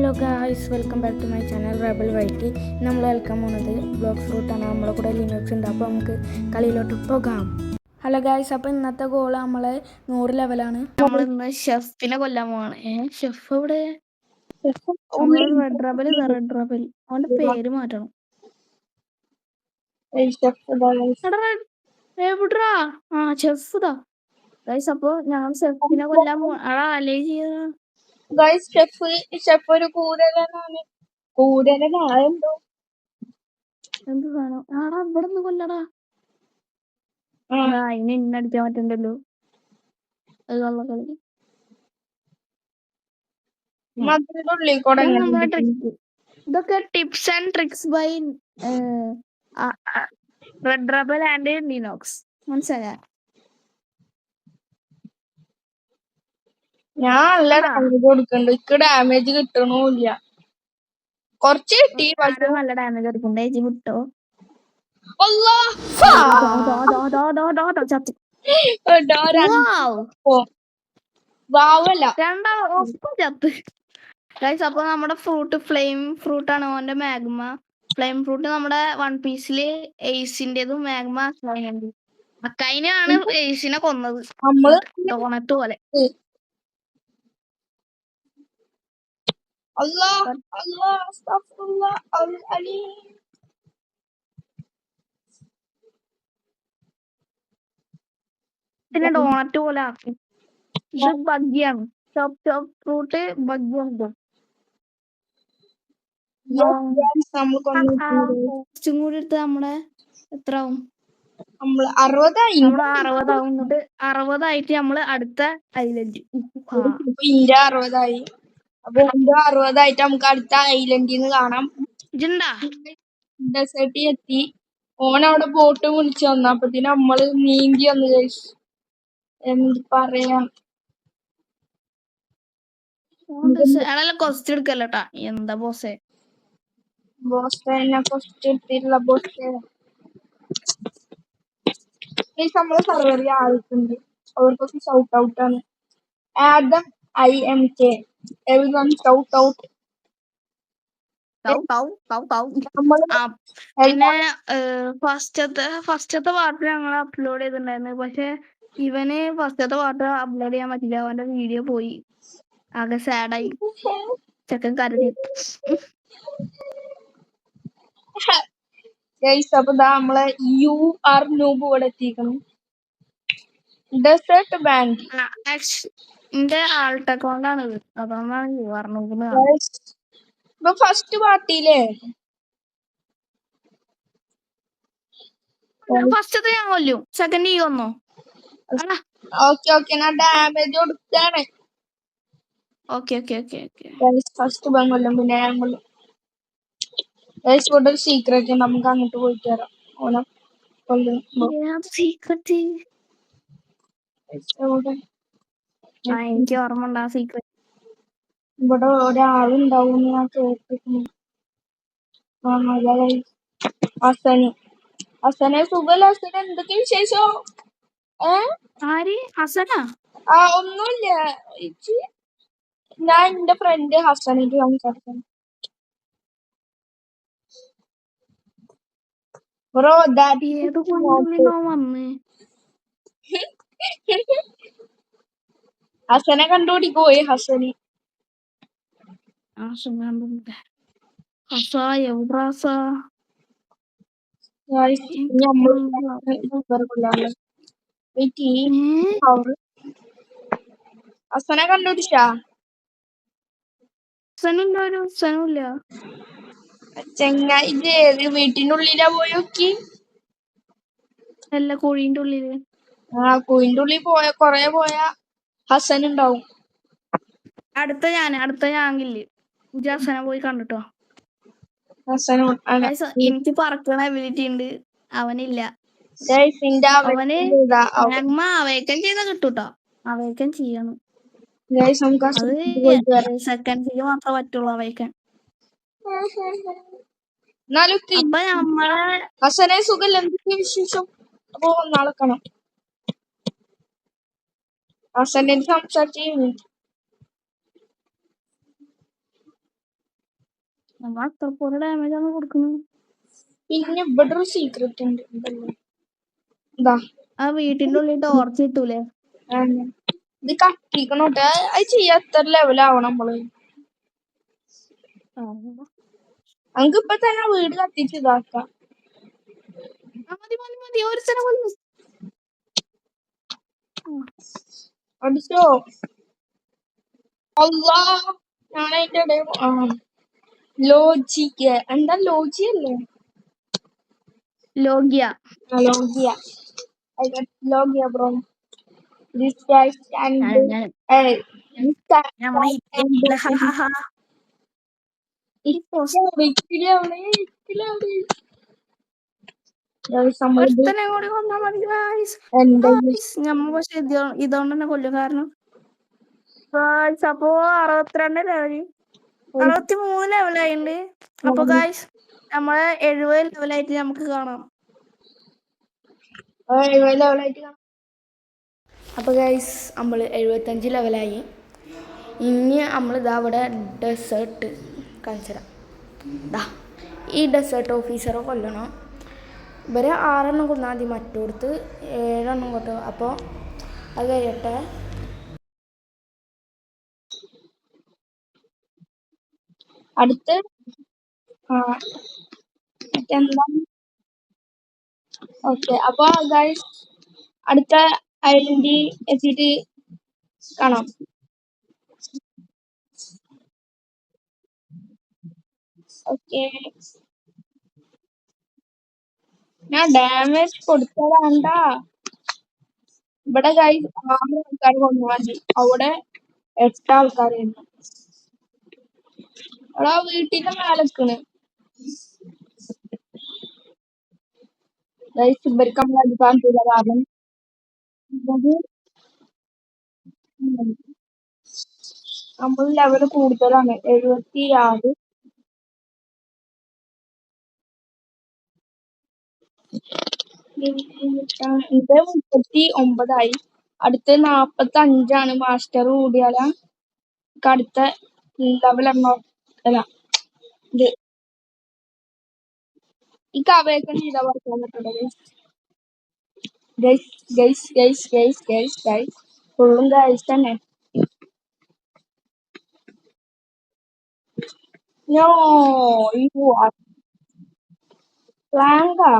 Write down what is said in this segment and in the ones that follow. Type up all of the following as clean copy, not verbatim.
Hello guys, welcome back to my channel rebel വൈറ്റി. നമ്മൾ കേൾക്കാൻ പോകുന്നത് ബ്ലോക്ക് ഫ്രൂട്ടാണ്. നമ്മളെ കൂടെ ലിനക്സ് ഉണ്ട്. അപ്പോൾ നമുക്ക് കളിയിലോട്ട് പോകാം. ഹലോ ഗായ്സ്, അപ്പോൾ ഇന്നത്തെ ഗോൾ നമ്മളെ 100 ലെവലാണ്. നമ്മൾ ഇന്ന് ഷെഫിനെ കൊല്ലാൻ പോവാണ്. ഷെഫ് ഇവിടെ റെഡ് റബൽ അവൻ്റെ പേര് മാറ്റണം. എവിടാ? ഷെഫ് ഇതാ ഗായ്സ്. അപ്പോൾ ഞങ്ങൾ ഷെഫിനെ കൊല്ലാൻ പോവാ. അല്ലേ ചെയ്യുക ഗൈസ്, ഷെഫ് ഒരു കൂരനാണ്. കൂരനായെന്തോ എന്ത് സാധനം? ഇവിടെ നിന്ന് കൊല്ലടാ. അതിന് ഇന്നടിക്കാൻ പറ്റണ്ടല്ലോ. അത് കള്ളക്കളി. ഇതൊക്കെ tips and tricks by red rebel and Linox. മനസ്സിലായ? ഞാൻ നല്ല ഡാമേജ് കൊടുക്കണ്ട്. ഇക്ക് ഡാമേജ് കിട്ടണില്ല. കൊറച്ച് കിട്ടി. നല്ല ഡാമേജ് കൊടുക്കണ്ടേ. ഇജ്ജ് വിട്ടോ. രണ്ടാളും ചത്ത്. ഗൈസ്, അപ്പൊ നമ്മുടെ ഫ്രൂട്ട് ഫ്ലെയിം ഫ്രൂട്ട് ആണ്. ഓന്റെ മാഗ്മ ഫ്ലെയിം ഫ്രൂട്ട് നമ്മുടെ വൺ പീസില് എയ്സിന്റേതും മാഗ്മ അക്കൈനാണ് എയ്സിനെ കൊന്നത്. ഡോണറ്റ് പോലെ. പിന്നെ ഡോണറ്റ് പോലെ ആക്കി. ഇത് ബഗ്ഗിയാണ്. ചോപ്പ് ഫ്രൂട്ട് ബഗ്ഗിയുണ്ട്. കുറച്ചും കൂടി എടുത്ത് നമ്മുടെ എത്ര ആവും? 60 ആയിട്ട് നമ്മള് അടുത്ത ഐലൻഡ്. ഇന്റെ 60 അപ്പൊ 60 നമുക്ക് അടുത്ത ഐലൻഡിന്ന് കാണാം. ഡെസേർട്ടിൽ എത്തി. ഓനവിടെ ബോട്ട് വിളിച്ചു വന്നപ്പത്തിന് നമ്മള് നീന്തി വന്നു. കഴിച്ചു. എന്ത് പറയാ, ക്വസ്റ്റ്യൻ എടുക്കല്ലോട്ടാ. എന്താ ബോസേ? ക്വസ്റ്റ്യൻ എടുത്തിട്ടുള്ള ബോസ് നമ്മള് സർവറിൽ ആയിട്ടുണ്ട്. അവർക്കൊക്കെ ഷൗട്ട് ഔട്ട് ആണ്. Adam IMK everyone shout out. പിന്നെ ഫസ്റ്റത്തെ പാർട്ട് ഞങ്ങൾ അപ്ലോഡ് ചെയ്തിട്ടുണ്ടായിരുന്നു. പക്ഷെ ഇവന് ഫസ്റ്റത്തെ പാർട്ട് അപ്ലോഡ് ചെയ്യാൻ പറ്റില്ല. അവന്റെ വീഡിയോ പോയി. ആകെ സാഡായി. ചെക്കൻ കരഞ്ഞു. അപ്പൊ നമ്മളെ UR noob ഇവിടെ എത്തിക്കണം. ഡെസേർട്ട് ബാങ്ക് എന്റെ ആൾട്ട് അക്കൗണ്ടാണ് ഇത്. അതൊന്നാണ് UR noob. ഇപ്പൊ ഫസ്റ്റ് പാർട്ടിയില്ലേ ഫസ്റ്റത്തെ ഞാൻ കൊല്ലും. സെക്കൻഡ് കൊന്നോ? ഓക്കെ ഞാൻ ഡാമേജ് കൊടുക്കാണ്. ഫസ്റ്റ് ബാങ്ക് കൊല്ലും. പിന്നെ ഞാൻ കൊല്ലും. ഇവിടെ ഒരു സീക്രട്ട്. നമുക്ക് അങ്ങോട്ട് പോയിട്ട് വരാം. ഓനെ എനിക്ക് ഓർമ്മ ഉണ്ട് ആ സീക്രട്ട്. ഇവിടെ ഒരാളുണ്ടാവും ഞാൻ കേട്ടിരുന്നു. ഹസനെ സുഖല്ല. ഹസന എന്തൊക്കെ വിശേഷം? ഹസനാ? ഒന്നുമില്ല. ഞാൻ എന്റെ ഫ്രണ്ട് ഹസനക്ക് സംസാരിക്കുന്നു. ബ്രോ ഹസനെ കണ്ടുപിടിക്കോയി. ഹസന് ഹസനെ കണ്ടുപിടിച്ചാ? ചെങ്ങായി ഇത് വീട്ടിനുള്ളിലാ പോയി നോക്കി. അല്ല, കോഴിന്റെ ഉള്ളില്. കോഴിന്റെ ഉള്ളിൽ കൊറേ പോയാ ഹസൻ ഉണ്ടാവും. അടുത്ത ഞാനില്ലേ ഹസനെ പോയി കണ്ടിട്ടോ. എനിക്ക് പറക്കണ എബിലിറ്റി ഉണ്ട്. അവനില്ല. അവന് അവേക്കൻ ചെയ്താ കിട്ടൂട്ടോ. അവേക്കൻ ചെയ്യണം. അത് സെക്കൻഡ്സിൽ മാത്രമേ പറ്റുള്ളൂ അവേക്കൻ. അപ്പൊ നമ്മളെ ഹസനെ സുഖല്ല. എന്തൊക്കെ വിശേഷം? അപ്പൊ നടക്കണം. ഹസനെ സംസാരിച്ചു. നമ്മൾ അത്രപോലെ ഡാമേജ് ആണ് കൊടുക്കുന്നത്. പിന്നെ ഇവിടെ ഒരു സീക്രട്ട് ഉണ്ട് ഇതാ ആ വീട്ടിന്റെ ഉള്ളിൽ ടോർച്ച് കിട്ടൂലേ? ഇത് കത്തിക്കണോട്ടെ. അത് ചെയ്യാ എത്ര ലെവലാവണം നമ്മള്. നമുക്ക് ഇപ്പൊ തന്നെ വീട് കത്തിച്ച് ഇതാക്കാം. മതി ഒരു സ്ഥലം കൊല്ലു. അടിച്ചോ അല്ലാ. ഞാൻ അതിന്റെ ഇടയിൽ ലോജിക്ക് എന്താ ലോജി അല്ലേ? ലോഗ്യ. ലോഗിയ. I got ലോഗിയ bro. This guy standing. This guy ഒരുത്തനെ കൂടി കൊന്നാ മതി ഗായ്സ്. ഞമ്മ പക്ഷെ ഇതുകൊണ്ട് തന്നെ കൊല്ലും. കാരണം അപ്പോ 62 ലെവല് 63 ലെവലായിണ്ട്. അപ്പൊ ഗായ്സ് നമ്മളെ 70 ലെവലായിട്ട് നമുക്ക് കാണാം. അപ്പോൾ ഗൈസ് നമ്മൾ 75 ലെവലായി. ഇനി നമ്മൾ ഇതാ ഇവിടെ ഡെസേർട്ട് കാണിച്ചു തരാം. ഇതാ ഈ ഡെസേർട്ട് ഓഫീസറെ കൊല്ലണം. ഇവരെ 6 എണ്ണം കൊന്നാൽ മതി, മറ്റോടത്ത് 7 എണ്ണം കൊണ്ടു. അപ്പോൾ അത് കഴിയട്ടെ. അടുത്ത് ഓക്കെ. അപ്പൊ ഗൈസ് അടുത്ത ഐലൻഡ് എത്തിയിട്ട് കാണാം. ഓക്കെ. ഞാൻ ഡാമേജ് കൊടുത്തതാണ്ട. ഇവിടെ ഗൈസ് 6 ആൾക്കാർ കൊന്നു മതി. അവിടെ 8 ആൾക്കാരായിരുന്നു. അവിടെ വീട്ടിന്റെ മേലക്കണ് ഗൈസ്. ഇവർക്ക് നമ്മൾ എടുക്കാൻ ചെയ്ത കാരണം നമ്മൾ ലെവല് കൂടുതലാണ്. 76. ഇത് 39 അടുത്ത് 45 മാസ്റ്റർ കൂടിയാല അടുത്ത ലെവൽ അല്ല ഇത് ഈ കവയൊക്കെ ചെയ്താ പറയാൻ പറ്റുള്ളൂ. ഗൈസ് ഫുള്ളും ഗൈസ് തന്നെ. No, you are Planka.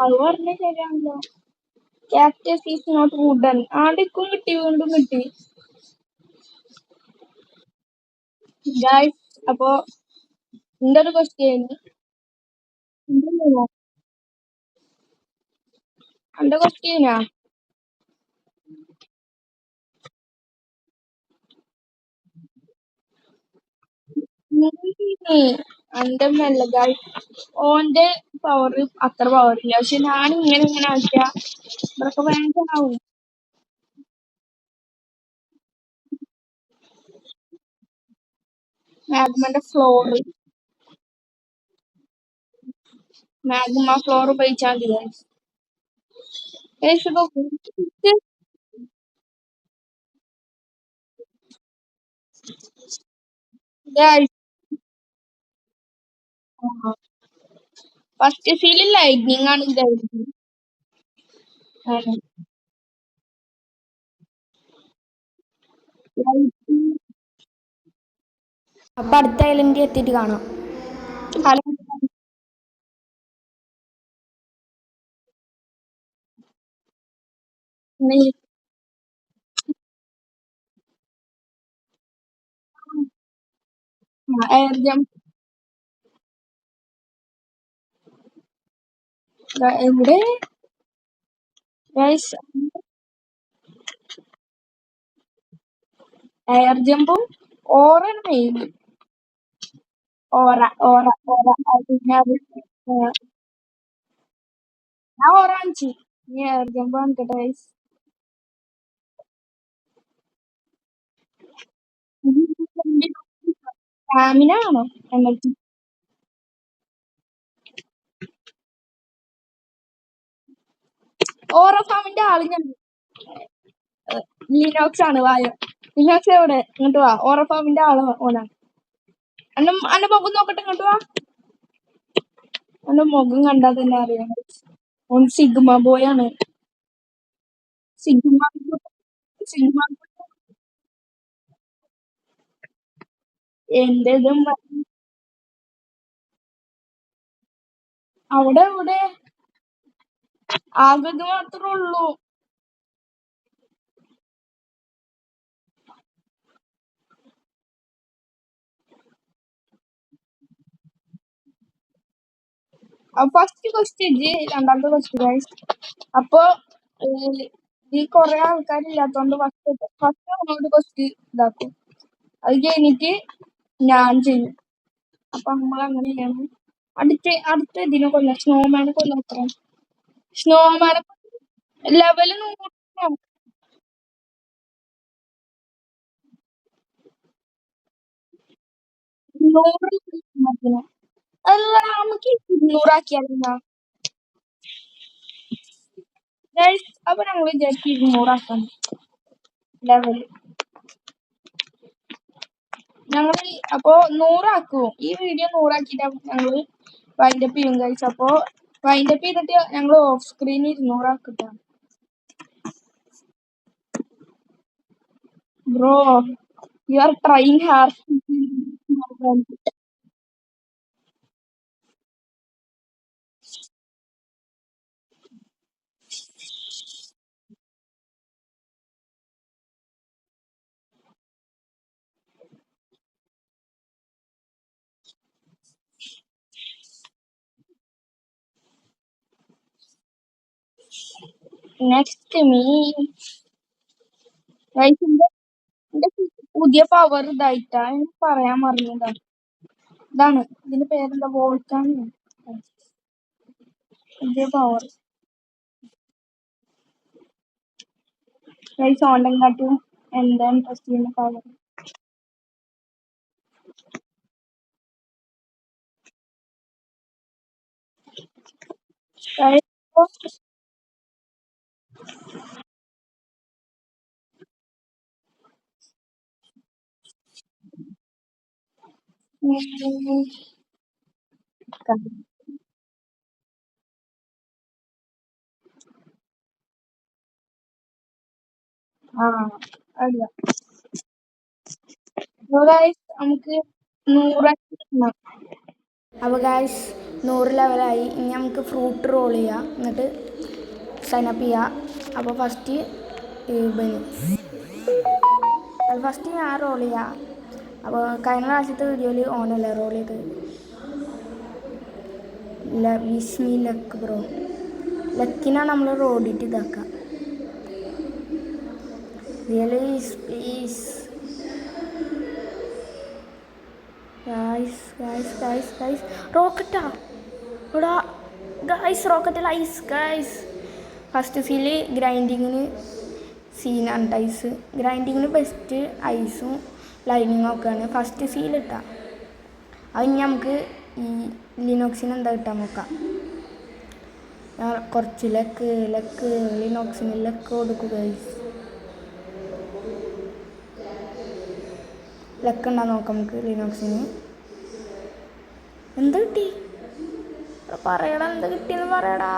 അത് പറഞ്ഞ ശരിയാണല്ലോ. Cactus is not wooden. ആടിക്കും കിട്ടി, വീണ്ടും കിട്ടി. ഗൈസ് അപ്പൊ എന്റെ ഒരു ക്വസ്റ്റ്യൻ, എന്റെ ക്വസ്റ്റ്യനാ എന്റെ മെല്ല ഗൈസ്. ഓന്റെ പവർ അത്ര പവറില്ല. പക്ഷെ ഞാൻ ഇങ്ങനെ ആക്കിയ ഇവരൊക്കെ ഭയങ്കരാവും. മാഗ്മന്റെ മാഗ്മ ഫ്ലോർ ഉപയോഗിച്ചാൽ മതി ഗൈസ്. ഫസ്റ്റ് സീലിൽ ലൈറ്റ്നിങ് ആണ് ഇതായിരിക്കും. അപ്പൊ അടുത്ത ഐലൻഡ് എത്തിയിട്ട് കാണാം. എയർ ജമ്പ് എവിടെ എയർ ജമ്പും ഓറാണ് മെയിൻ. ഓറ ഞാൻ ഓറാഞ്ചി. ഇനി എയർ ജമ്പ് കാണിക്കട്ടെ ഗൈസ്. സ്റ്റാമിന ആണോ എന്നിട്ട് ഓറ ഫാമിന്റെ ആള് ഞാൻ ലിനോക്സ് ആണ് വായോ. ലിനോക്സ് എവിടെ? ഇങ്ങോട്ട് വാ. ഓറഫാമിന്റെ ആള് ഓനാണ്. അന്റെ മുഖം നോക്കട്ടെ, ഇങ്ങോട്ട് വാ. അന്റെ മുഖം കണ്ടാൽ തന്നെ അറിയാം. ഓൻ സിഗ്മ ബോയ് ആണ്. സിഗ്മ സിഗ്മ എന്റേതും അവിടെ ഇവിടെ ആകെ ഇത് മാത്രമേ ഉള്ളൂ. ഫസ്റ്റ് ക്വസ്റ്റ്യൻ രണ്ടാമത്തെ ക്വസ്റ്റ്യൻ ഗൈസ്. അപ്പൊ ഈ കൊറേ ആൾക്കാരില്ലാത്തോണ്ട് ഫസ്റ്റ് നമ്മളോട് ക്വസ്റ്റ്യൻ ഇതാക്കും. അത് കഴിഞ്ഞിട്ട് ഞാൻ ചെയ്യും. അപ്പൊ നമ്മൾ അങ്ങനെയാണ്. അടുത്ത ഇതിനെ കൊല്ലം സ്നോമാനെ കൊല്ലം. അത്ര സ്നോമാനെ ലെവല് 100. അല്ല നമുക്ക് 200 ഗൈസ്. അപ്പൊ ഞങ്ങൾ വിചാരിച്ചു 200 ലെവല്. ഞങ്ങൾ അപ്പൊ 100 ഈ വീഡിയോ 100 ഞങ്ങള് വൈൻഡപ്പ് ചെയ്യും ഗൈസ്. അപ്പൊ വൈൻഡപ്പ് ചെയ്തിട്ട് ഞങ്ങൾ of screen 200 bro. You are trying hard. Next me guys. എന്റെ പുതിയ പവർ ഇതായിട്ടാ പറയാൻ മറന്നതാണ്. ഇതാണ് ഇതിന്റെ പേരെന്താ? വോൾക്കാൻ. പുതിയ പവർ ഗൈസ്. ഓണ്ടെങ്കാട്ടും എന്താ ഇൻട്രസ്റ്റിംഗ് പവർ. ആ അറിയാം. നമുക്ക് 100. അപ്പോൾ ഗായ്സ് 100 ലെവലായി. ഇനി നമുക്ക് ഫ്രൂട്ട് റോൾ ചെയ്യാം, എന്നിട്ട് സൈനപ്പ് ചെയ്യാം. അപ്പോൾ ഫസ്റ്റ് ഞാൻ റോൾ ചെയ്യാം. അപ്പോൾ കഴിഞ്ഞ പ്രാവശ്യത്തെ വീഡിയോയിൽ ഓണല്ലേ റോൾ ചെയ്ത്. Wish me luck bro. ലക്കിനാണ് നമ്മൾ റോഡിട്ട് ഇതാക്കുക. Really please guys. റോക്കറ്റാ ഇവിടെ ഗൈസ്. റോക്കറ്റിൽ ഐസ് ഗൈസ്. ഫസ്റ്റ് സീല് ഗ്രൈൻഡിങ്ങിന് സീനാണ് ഐസ്. ഗ്രൈൻഡിങ്ങിന് ബെസ്റ്റ് ഐസും ലൈനിങ്ങും ഒക്കെയാണ് ഫസ്റ്റ് സീലിട്ടാ. അത് നമുക്ക് ഈ ലിനോക്സിന് എന്താ കിട്ടാൻ നോക്കാം. കുറച്ച് ലക്ക് ലിനോക്സിന് ലക്ക് കൊടുക്കുക ഗൈസ്. ലക്ക് ഉണ്ടാ നോക്കാം നമുക്ക് ലിനോക്സിന്. എന്ത് കിട്ടി പറയടാ. എന്ത് കിട്ടിയെന്ന് പറയടാ.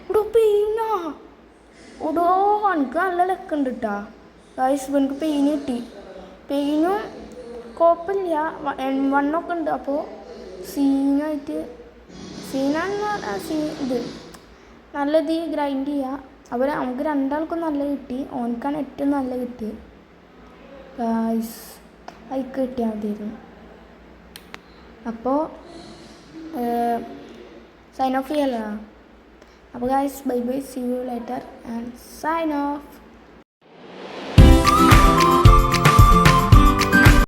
ഇവിടെ പെയിനാ. ഇടോ എനിക്ക് നല്ല ലക്ക് ഉണ്ട് കേട്ടാ ഗൈസ്. എനിക്ക് പെയിൻ കിട്ടി. പെയിനും കുഴപ്പമില്ല. വണ്ണൊക്കെ ഉണ്ട്. അപ്പോൾ സീനാന്ന് ഇത് നല്ലത് ഗ്രൈൻഡ് ചെയ്യുക. അപ്പോൾ നമുക്ക് രണ്ടാൾക്കും നല്ല കിട്ടി. ഓനക്കാണ് ഏറ്റവും നല്ല കിട്ടിയത് ഗൈസ്. അതിക്ക് കിട്ടിയാൽ മതിയായിരുന്നു. അപ്പോൾ സൈൻ ഓഫ് ചെയ്യല്ലോ. അപ്പോൾ guys bye bye. See you later and sign of.